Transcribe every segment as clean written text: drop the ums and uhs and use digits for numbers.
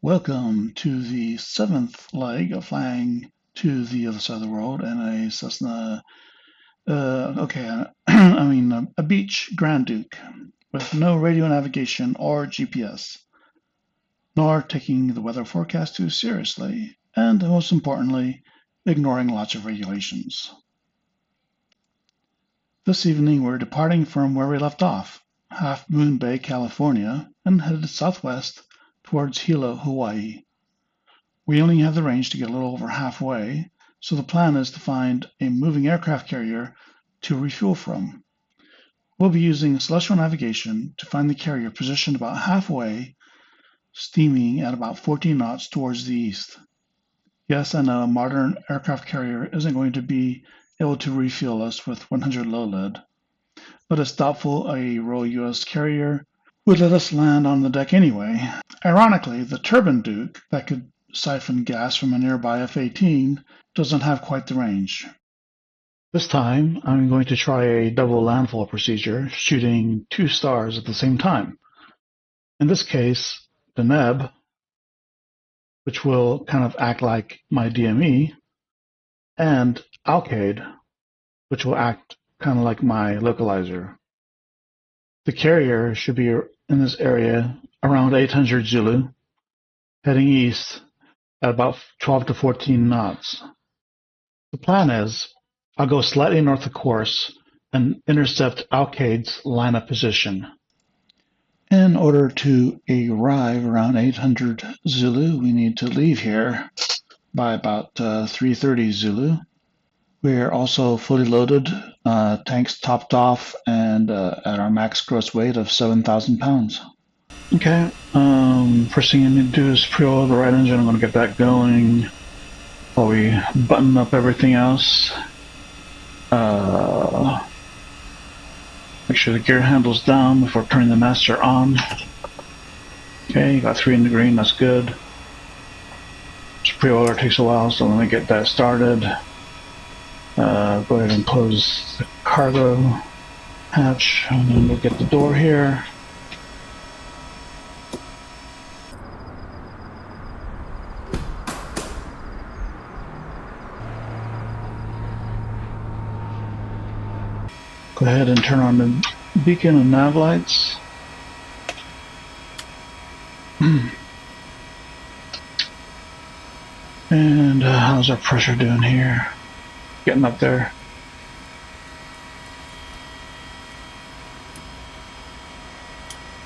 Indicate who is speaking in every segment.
Speaker 1: Welcome to the seventh leg of flying to the other side of the world in a Cessna, a Beech Grand Duke with no radio navigation or GPS, nor taking the weather forecast too seriously, and most importantly, ignoring lots of regulations. This evening we're departing from where we left off, Half Moon Bay, California, and headed southwest towards Hilo, Hawaii. We only have the range to get a little over halfway, so the plan is to find a moving aircraft carrier to refuel from. We'll be using celestial navigation to find the carrier positioned about halfway, steaming at about 14 knots towards the east. Yes, I know a modern aircraft carrier isn't going to be able to refuel us with 100 low lead, but it's doubtful a Royal U.S. carrier would let us land on the deck anyway. Ironically, the Turbine Duke that could siphon gas from a nearby F-18 doesn't have quite the range. This time, I'm going to try a double landfall procedure, shooting 2 stars at the same time. In this case, the Neb, which will kind of act like my DME, and Alcade, which will act kind of like my localizer. The carrier should be in this area around 800 Zulu, heading east at about 12 to 14 knots. The plan is I'll go slightly north of course and intercept Alcade's lineup position. In order to arrive around 800 Zulu, we need to leave here by about 3:30 Zulu. We're also fully loaded, tanks topped off, and at our max gross weight of 7,000 pounds. Okay, first thing I need to do is pre-oil the right engine. I'm going to get that going while we button up everything else. Make sure the gear handle's down before turning the master on. Okay, you got 3 in the green, that's good. This pre-oiler takes a while, so let me get that started. Go ahead and close the cargo hatch, and then we'll get the door here. Go ahead and turn on the beacon and nav lights. And how's our pressure doing here? Getting up there.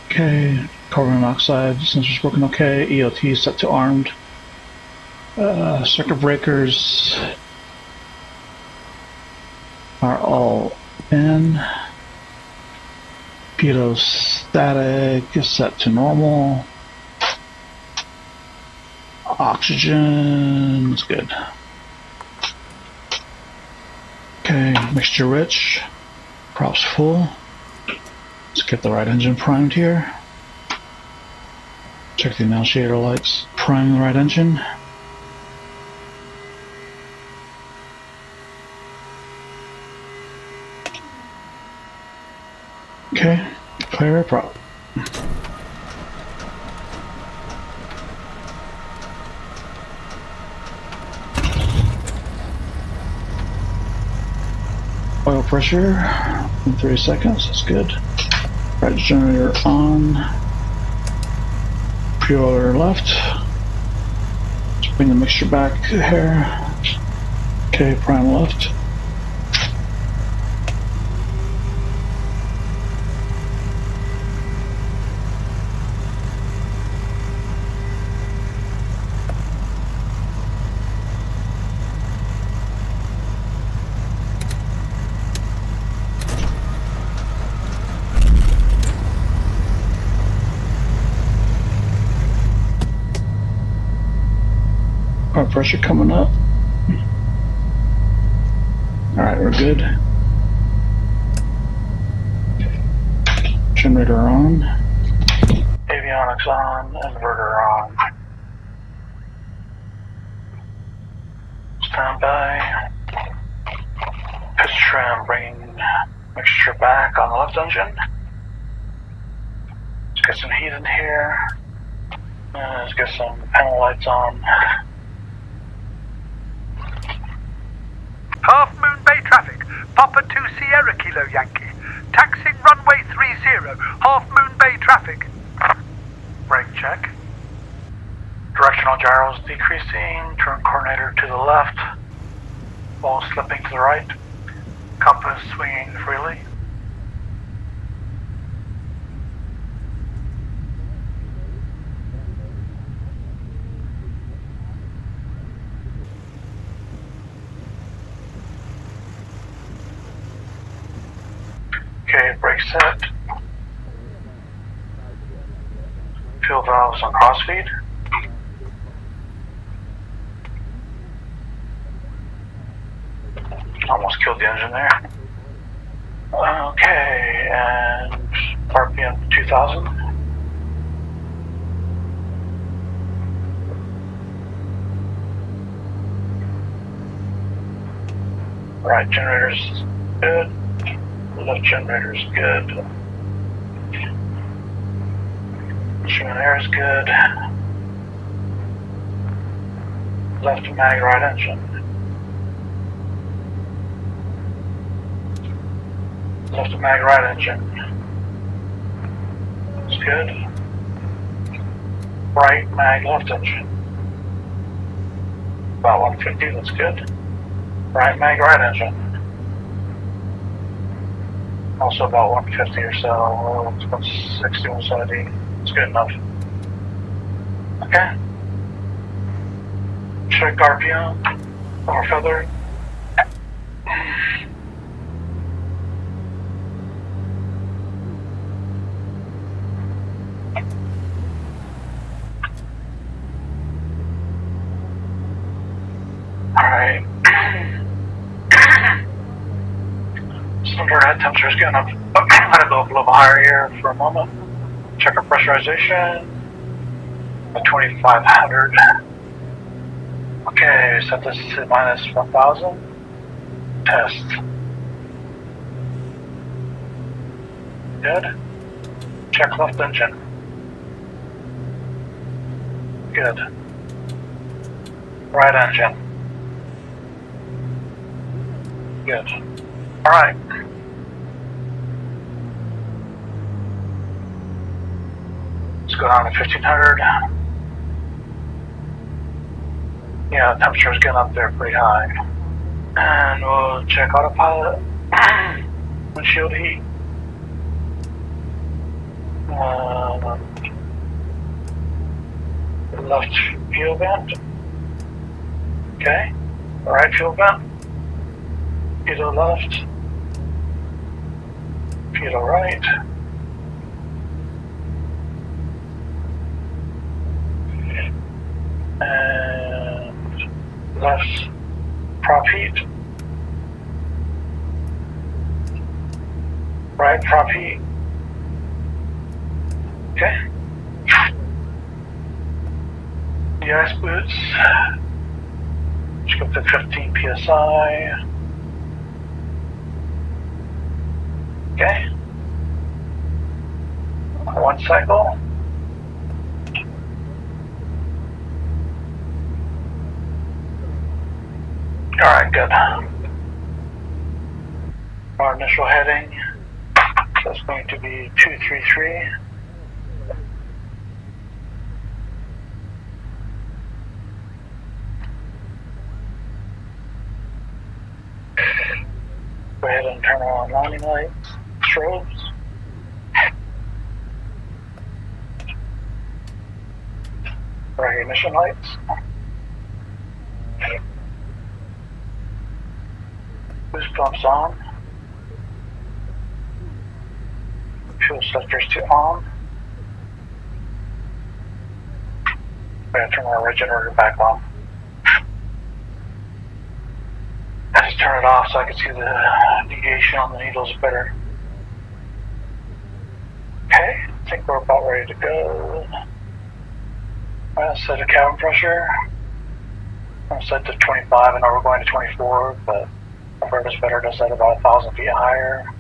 Speaker 1: Okay, carbon monoxide sensors working okay. EOT set to armed. Circuit breakers are all in. Pitot static is set to normal. Oxygen is good. Okay, mixture rich. Props full. Let's get the right engine primed here. Check the annunciator lights. Prime the right engine. Okay, clear prop. Oil pressure in 3 seconds, that's good. Right generator on. Pre-oiler left. Let's bring the mixture back here. Okay, prime left. Our pressure coming up. Alright, we're good. Generator on. Avionics on, inverter on. Stand by. Pitch trim, bringing mixture back on the left engine. Let's get some heat in here.
Speaker 2: Let's get some panel lights on.
Speaker 3: Half Moon Bay traffic, Papa 2 Sierra Kilo Yankee. Taxiing runway 30, Half Moon Bay traffic.
Speaker 2: Brake check. Directional gyros decreasing, turn coordinator to the left, ball slipping to the right, compass swinging freely. Okay, brake set. Fuel valves on crossfeed. Almost killed the engine there. Okay, and RPM 2000. Right generator's good. Left generator's good. Instrument air is good. Left mag, right engine. Left mag, right engine. It's good. Right mag, left engine. About 150, that's good. Right mag, right engine. Also about 150 or so. It's about 60, 170. It's good enough. Okay. Check RPM or feather. Alright. Cylinder head temperature is getting up. I'm gonna go up a little higher here for a moment. Check our pressurization at 2500. Okay, set this to minus 1000. Test. Good. Check left engine. Good. Right engine. Good. Alright. Let's go down to 1500. Yeah, the temperature's getting up there pretty high. And we'll check autopilot. Windshield heat. Left fuel vent. Okay. Right fuel vent. Hilo left. Hilo right. And left prop heat. Right prop heat. Okay. The ice boots. Let's go to 15 psi. Okay. One cycle. Alright, good. Our initial heading, that's going to be 233. Go ahead and turn on landing lights, strobes. Right emission lights. Boost pumps on. Fuel selectors to on. We're going to turn our regenerator back on. I just turn it off so I can see the deviation on the needles better. Okay, I think we're about ready to go. I'm going to set the cabin pressure. I'm going to set to 25. I know we're going to 24, but I've heard it's better to set about 1,000 feet higher.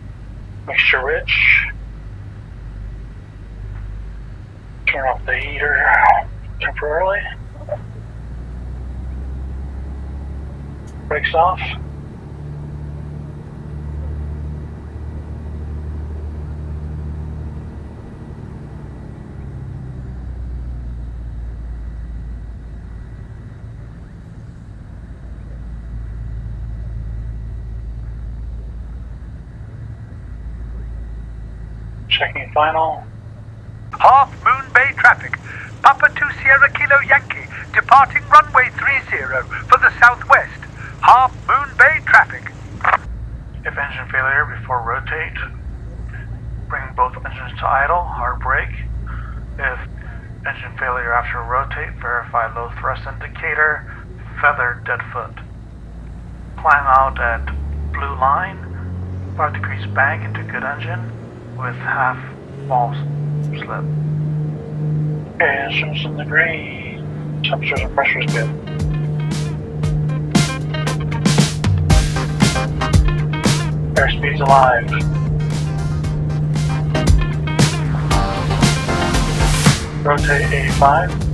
Speaker 2: Mixture rich. Turn off the heater. temporarily. Brakes off. Checking final.
Speaker 3: Half Moon Bay traffic. Papa 2 Sierra Kilo Yankee, departing runway 30 for the southwest. Half Moon Bay traffic.
Speaker 4: If engine failure before rotate, bring both engines to idle, hard brake. If engine failure after rotate, verify low thrust indicator, feather dead foot. Climb out at blue line, 5 degrees bank into good engine with half false slip.
Speaker 2: Okay, instruments in the green. Temperatures and pressure is good. Airspeed's alive. Rotate 85.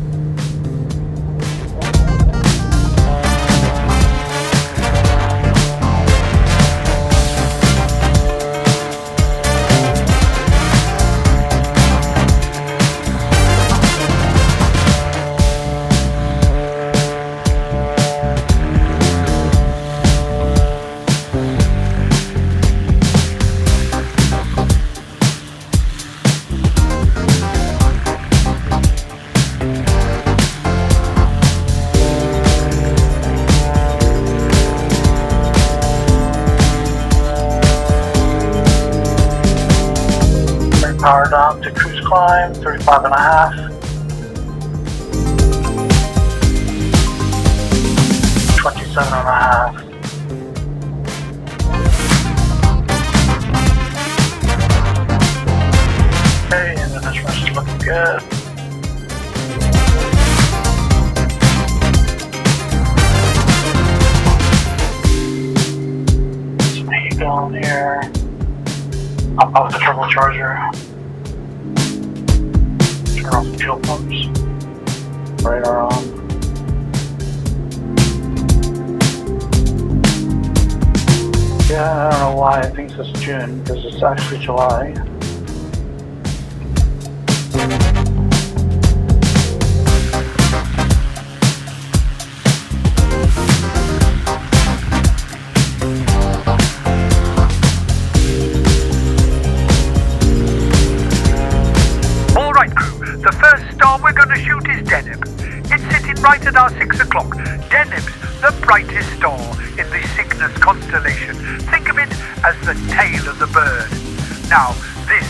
Speaker 2: Power down to cruise climb, 35 and a half. $27 and a half. Okay, and the instruments is looking good. Some heat going here. I'll pop the turbocharger. Turn off the fuel pumps. Radar on. Yeah, I don't know why it thinks it's June, because it's actually July.
Speaker 3: Right at our 6 o'clock. Deneb's the brightest star in the Cygnus constellation. Think of it as the tail of the bird. Now, this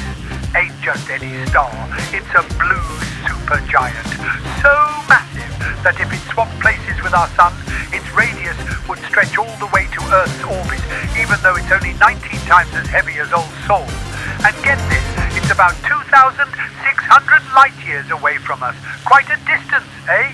Speaker 3: ain't just any star. It's a blue supergiant. So massive that if it swapped places with our sun, its radius would stretch all the way to Earth's orbit, even though it's only 19 times as heavy as Old Sol. And get this, it's about 2,600 light years away from us. Quite a distance, eh?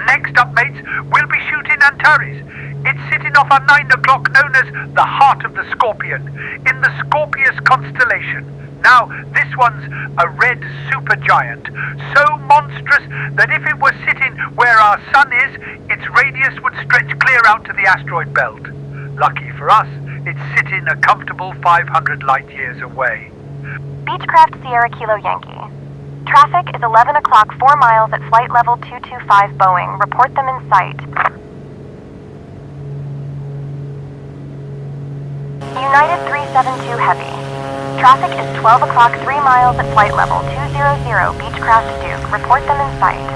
Speaker 3: Next up, mates, we'll be shooting Antares. It's sitting off our 9 o'clock, known as the Heart of the Scorpion, in the Scorpius constellation. Now, this one's a red supergiant, so monstrous that if it was sitting where our sun is, its radius would stretch clear out to the asteroid belt. Lucky for us, it's sitting a comfortable 500 light years away.
Speaker 5: Beechcraft Sierra Kilo Yankee. Traffic is 11 o'clock, 4 miles at flight level 225 Boeing. Report them in sight. United 372 Heavy. Traffic is 12 o'clock, 3 miles at flight level 200 Beechcraft Duke. Report them in sight.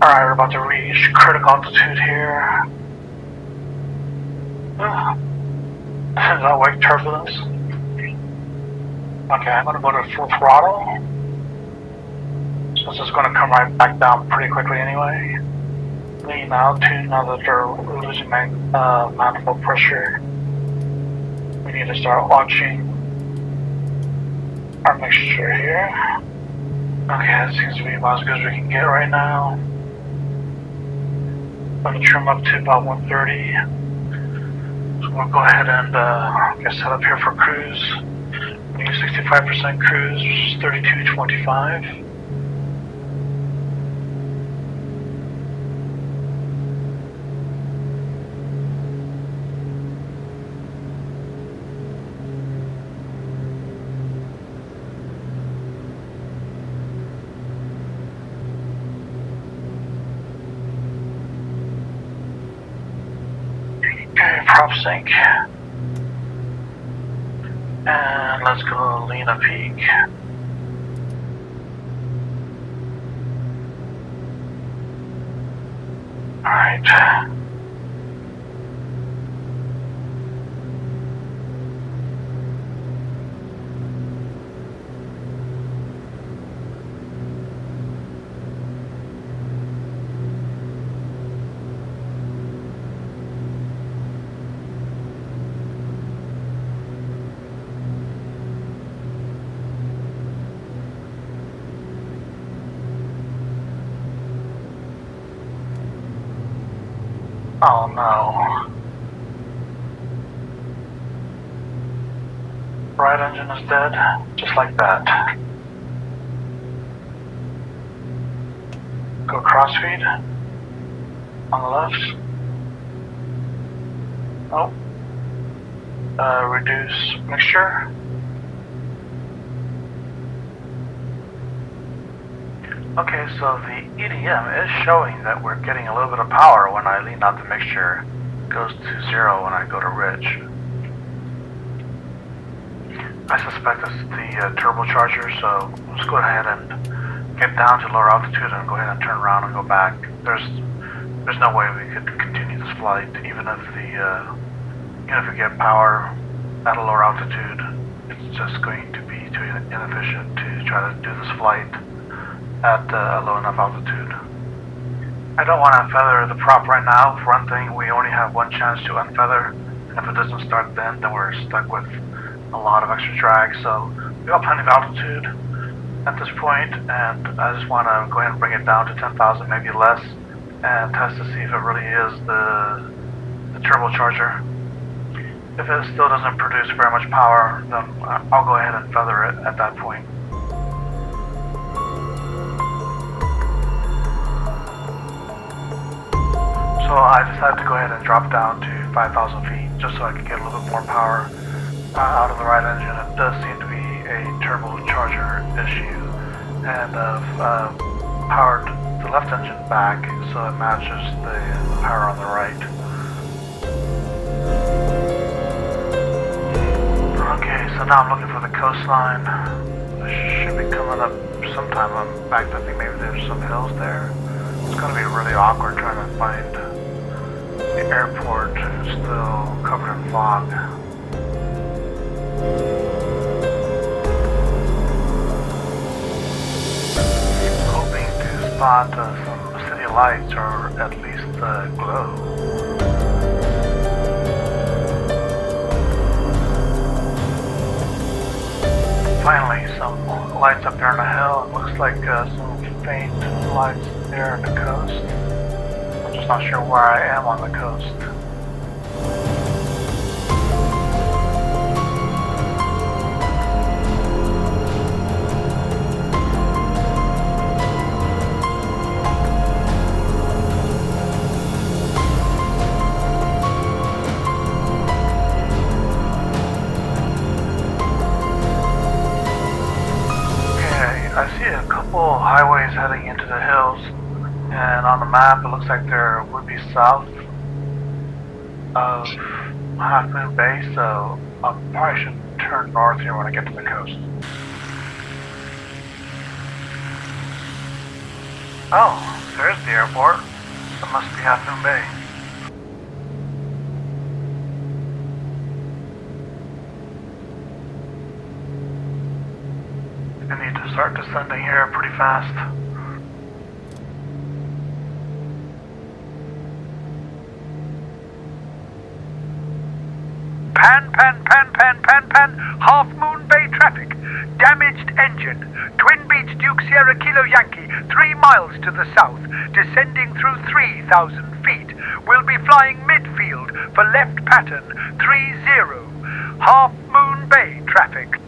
Speaker 2: Alright, we're about to reach critical altitude here. Is that wake turbulence? Okay, I'm going to go to full throttle. So this is going to come right back down pretty quickly anyway. Lean out to now that they're losing manifold pressure. We need to start launching our mixture here. Okay, that seems to be about as good as we can get right now. I'm going to trim up to about 130. So we'll go ahead and get set up here for cruise. We 65% cruise, 3225. Okay, prop sync. And let's go lean a peak. Alright. Oh no. Right engine is dead, just like that. Go crossfeed on the left. Oh. Reduce mixture.
Speaker 4: Okay, so the EDM is showing that we're getting a little bit of power when I lean out the mixture. It goes to 0 when I go to rich. I suspect it's the turbocharger, so let's go ahead and get down to lower altitude and go ahead and turn around and go back. There's no way we could continue this flight, even if we get power at a lower altitude. It's just going to be too inefficient to try to do this flight at a low enough altitude. I don't want to unfeather the prop right now. For one thing, we only have one chance to unfeather, and if it doesn't start then we're stuck with a lot of extra drag. So we got plenty of altitude at this point, and I just want to go ahead and bring it down to 10,000, maybe less, and test to see if it really is the turbocharger. If it still doesn't produce very much power, then I'll go ahead and feather it at that point. So I decided to go ahead and drop down to 5,000 feet just so I could get a little bit more power out of the right engine. It does seem to be a turbocharger issue, and I've powered the left engine back so it matches the power on the right. Okay, so now I'm looking for the coastline. It should be coming up sometime. In fact, I think maybe there's some hills there. It's going to be really awkward trying to find the airport. It's still covered in fog. Hoping to spot some city lights or at least glow. Finally, some lights up there on the hill. It looks like some faint lights there on the coast. I'm just not sure where I am on the coast. I see a couple highways heading into the hills, and on the map it looks like there would be south of Half Moon Bay, so I probably should turn north here when I get to the coast. Oh, there's the airport. It must be Half Moon Bay. I need to start descending here pretty fast.
Speaker 3: Pan, Half Moon Bay traffic. Damaged engine. Twin Beach Duke Sierra Kilo Yankee, 3 miles to the south, descending through 3,000 feet. Will be flying midfield for left pattern 30. Half Moon Bay traffic.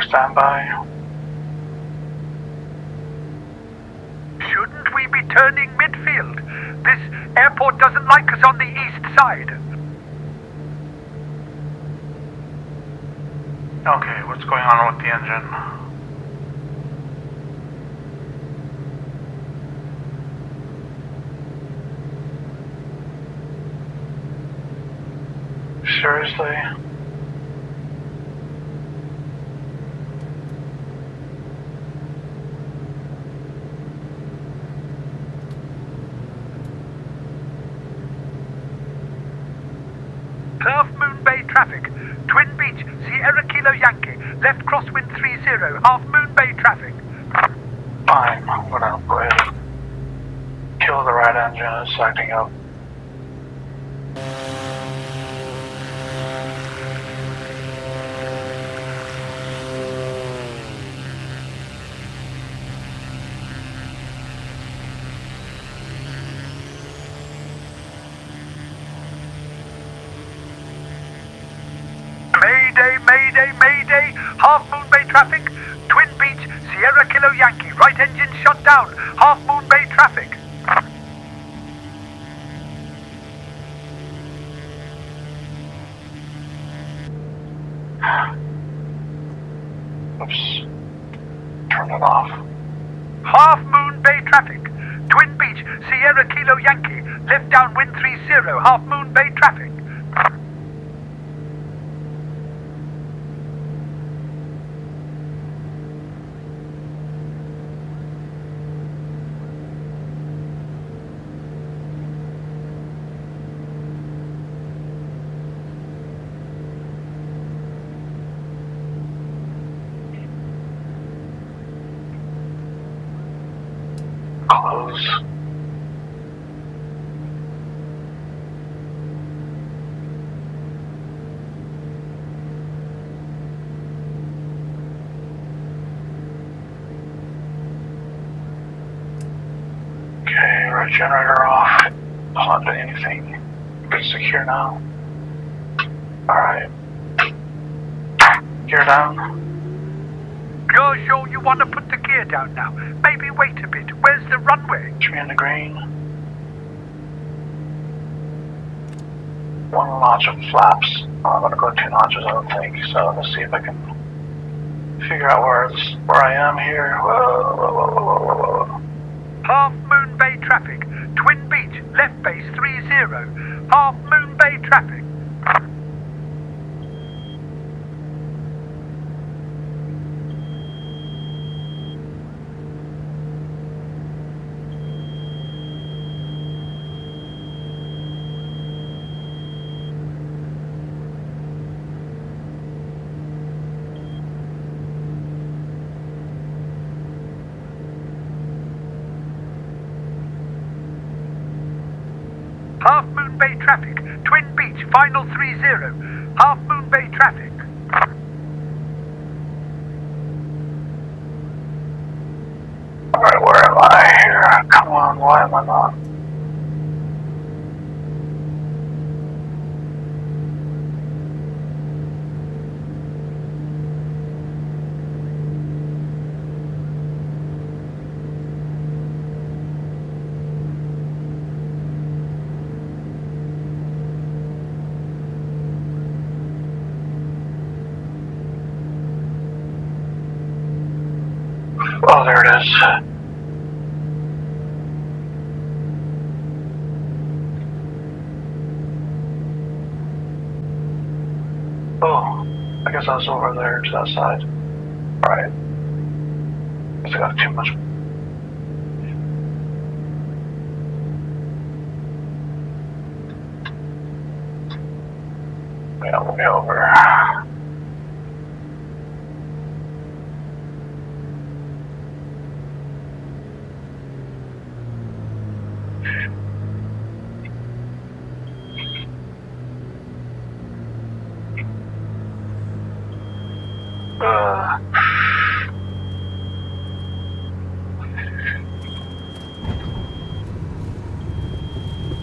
Speaker 2: standby.
Speaker 3: Shouldn't we be turning midfield? This airport doesn't like us on the east side.
Speaker 4: Okay, what's going on with the engine?
Speaker 2: Seriously?
Speaker 3: Half Moon Bay traffic. Twin Beach, Sierra Kilo Yankee. Left crosswind 30. Half Moon Bay traffic.
Speaker 2: Fine, I'm gonna go ahead and kill the right engine. It's acting up.
Speaker 3: Mayday, mayday, mayday. Half Moon Bay traffic. Twin Beach, Sierra Kilo Yankee. Right engine shut down. Half Moon Bay traffic.
Speaker 2: Oops. Turn it off.
Speaker 3: Half Moon Bay traffic. Twin Beach, Sierra Kilo Yankee. Left downwind 30. Half Moon Bay traffic.
Speaker 2: Close. Okay, right generator off. Not doing anything. Good secure now. Alright. Gear down.
Speaker 3: You're sure you want to put the gear down now? Maybe wait a bit. Where's the runway?
Speaker 2: Tree in the green. One notch of flaps. I'm gonna go 2 notches, I don't think. So let's see if I can figure out where I am here. Whoa, whoa, whoa, whoa, whoa, whoa, whoa.
Speaker 3: Half Moon Bay traffic. Twin Beach, left base 30. Half Moon Bay traffic. Half Moon Bay traffic. Twin Beach, final 30. Half Moon Bay traffic.
Speaker 2: Alright, where am I here? Come on, why am I not? Oh, there it is. Oh, I guess I was over there to that side. Right. Guess I got too much. Yeah, way over.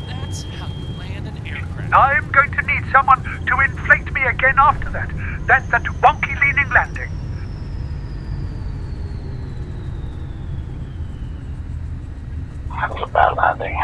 Speaker 6: That's how you land an aircraft.
Speaker 3: I'm going to need someone to inflate me again after that. That wonky leaning landing.
Speaker 2: landing.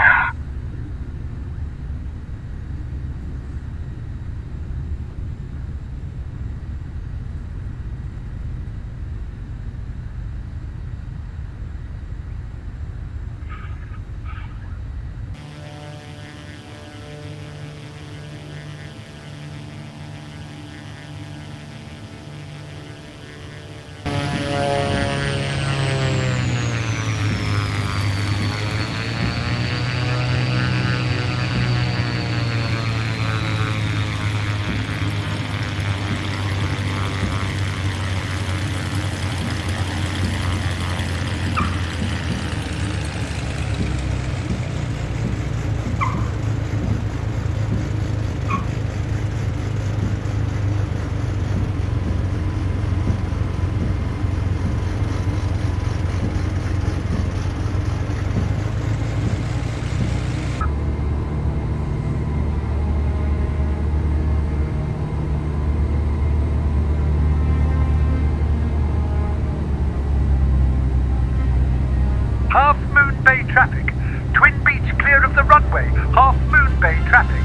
Speaker 3: Half Moon Bay traffic. Twin Beach clear of the runway. Half Moon Bay traffic.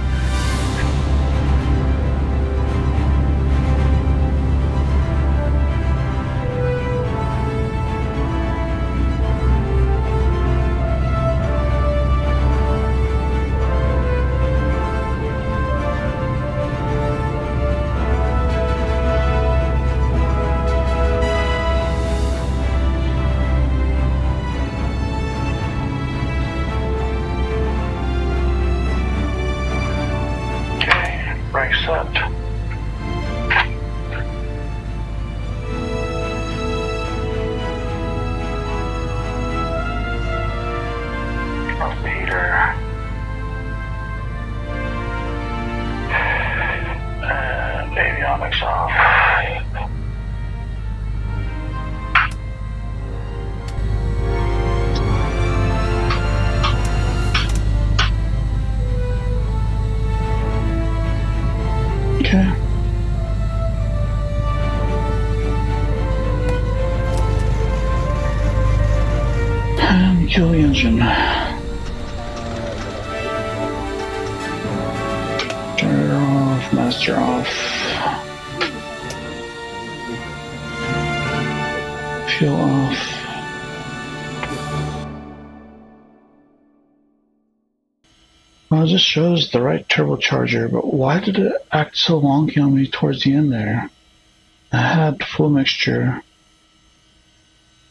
Speaker 3: Brake set. Off the heater. And avionics off. Okay. And kill the engine. Turn it off, master off. Fuel off. Well, it just shows the right turbocharger, but why did it act so wonky on me towards the end there? I had full mixture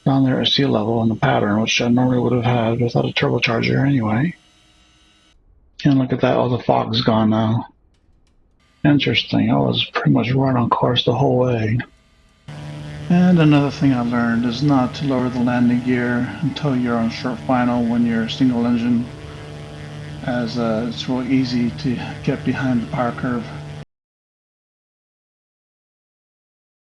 Speaker 3: down there at sea level in the pattern, which I normally would have had without a turbocharger anyway. And look at that, all the fog's gone now. Interesting, I was pretty much right on course the whole way. And another thing I learned is not to lower the landing gear until you're on short final when you're single engine, as it's real easy to get behind the power curve.